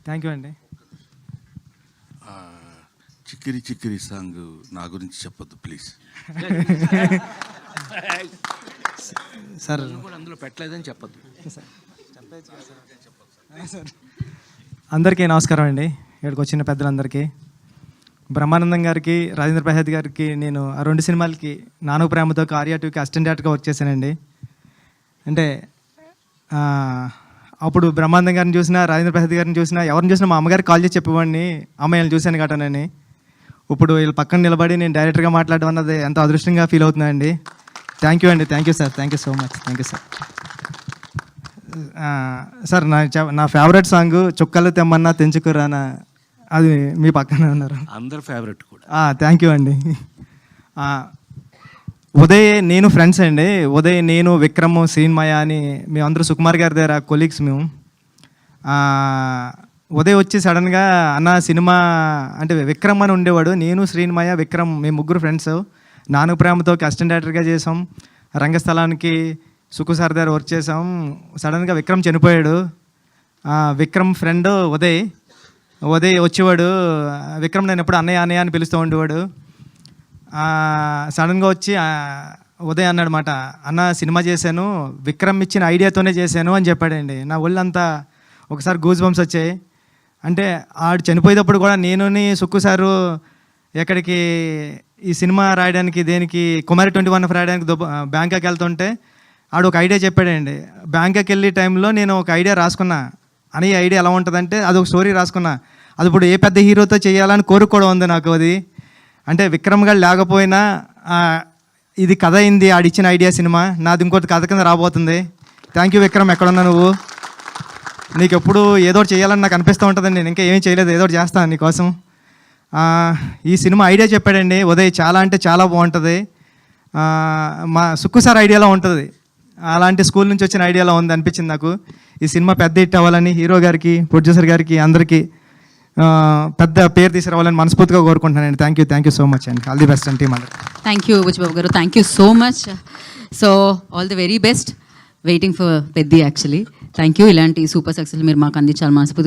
Thank you అండి. చిక్కిరి చిక్కిరి song నా గురించి చెప్పొద్దు ప్లీజ్. సార్ అందులో పెట్టలేదని చెప్పొద్దు. అందరికీ నమస్కారం అండి. ఇక్కడికి వచ్చిన పెద్దలందరికీ, బ్రహ్మానందం గారికి, రాజేంద్ర ప్రసాద్ గారికి నేను ఆ 2 సినిమాలకి నాను ప్రేమతో ఆర్యా 2కి అసిస్టెంట్ డైరెక్టర్గా వర్క్ చేశానండి. అంటే అప్పుడు బ్రహ్మానందం గారిని చూసినా, రాజేంద్ర ప్రసాద్ గారిని చూసినా, ఎవరిని చూసినా మా అమ్మగారికి కాల్ చేసి చెప్పేవాడిని, అమ్మాయిలను చూశాను గటనని. ఇప్పుడు వీళ్ళు పక్కన నిలబడి నేను డైరెక్టర్గా మాట్లాడడం అన్నది ఎంతో అదృష్టంగా ఫీల్ అవుతుందండి. థ్యాంక్ యూ అండి. Thank you sir. Thank you so much. Thank you sir. Sir నా ఫేవరెట్ సాంగ్ చుక్కలు తెమ్మన్నా తెంచుకురానా, అది మీ పక్కనే ఉన్నారు. అందరు ఫేవరెట్ కూడా. థ్యాంక్ యూ అండి. ఉదయ్ నేను ఫ్రెండ్స్ అండి. ఉదయ్, నేను, విక్రమ్, శ్రీన్మయ అని మేమందరూ సుకుమార్ గారి దగ్గర కొలీగ్స్ మేము. ఉదయ్ వచ్చి సడన్గా అన్న సినిమా అంటే విక్రమ్ అని ఉండేవాడు, నేను, శ్రీన్మయ, విక్రమ్ మేము 3 ఫ్రెండ్స్ నాను ప్రేమతో అసిస్టెంట్ డైరెక్టర్గా చేసాం. రంగస్థలానికి సుకు సార్ దగ్గర వర్క్ చేసాం. సడన్గా విక్రమ్ చనిపోయాడు. విక్రమ్ ఫ్రెండ్ ఉదయ్ వచ్చేవాడు. విక్రమ్ నేను ఎప్పుడు అన్నయ్య అన్నయ్య అని పిలుస్తూ ఉండేవాడు. సడన్గా వచ్చి ఉదయ్ అన్నాడన్నమాట, అన్న సినిమా చేశాను, విక్రమ్ ఇచ్చిన ఐడియాతోనే చేశాను అని చెప్పాడండి. నా ఒళ్ళంతా ఒకసారి గూజ్ బంప్స్ వచ్చాయి. అంటే ఆడు చనిపోయేటప్పుడు కూడా నేను సుక్కు సారు ఎక్కడికి ఈ సినిమా రాయడానికి దేనికి కుమారి 21 రాయడానికి బ్యాంకాక్ వెళ్తుంటే ఆడు ఒక ఐడియా చెప్పాడండి. బ్యాంకాక్ వెళ్ళే టైంలో నేను ఒక ఐడియా రాసుకున్నా. అని ఐడియా ఎలా ఉంటుందంటే అది ఒక స్టోరీ రాసుకున్నా. అది ఇప్పుడు ఏ పెద్ద హీరోతో చేయాలని కోరిక కూడా ఉంది నాకు. అది అంటే విక్రమ్ గారు లేకపోయినా ఇది కథ అయింది ఆడిచ్చిన ఐడియా సినిమా. నాది ఇంకోటి కథ కింద రాబోతుంది. థ్యాంక్ యూ విక్రమ్, ఎక్కడున్నా నువ్వు? నీకు ఎప్పుడు ఏదో ఒకటి చేయాలని నాకు అనిపిస్తూ ఉంటుందండి. నేను ఇంకా ఏమీ చేయలేదు, ఏదో ఒకటి చేస్తాను నీకోసం. ఈ సినిమా ఐడియా చెప్పాడండి ఉదయ్, చాలా అంటే చాలా బాగుంటుంది. మా సుక్కు సార్ ఐడియాలో ఉంటుంది, అలాంటి స్కూల్ నుంచి వచ్చిన ఐడియాలో ఉంది అనిపించింది నాకు. ఈ సినిమా పెద్ద హిట్ అవ్వాలని హీరో గారికి, ప్రొడ్యూసర్ గారికి, అందరికీ పెద్ద పేరు తీసుకురావాలని మనస్ఫూర్తిగా కోరుకుంటున్నానండి. థ్యాంక్ యూ సో మచ్ అండి. ఆల్ ది బెస్ట్ అండి టీమ్ అందరూ. థ్యాంక్ యూ బుచ్చిబాబు గారు, thank you so much. So all the very best. Waiting for Peddi actually. Thank you. ఇలాంటి సూపర్ సక్సెస్ మీరు మాకు అందించాలి మనస్ఫూర్తి.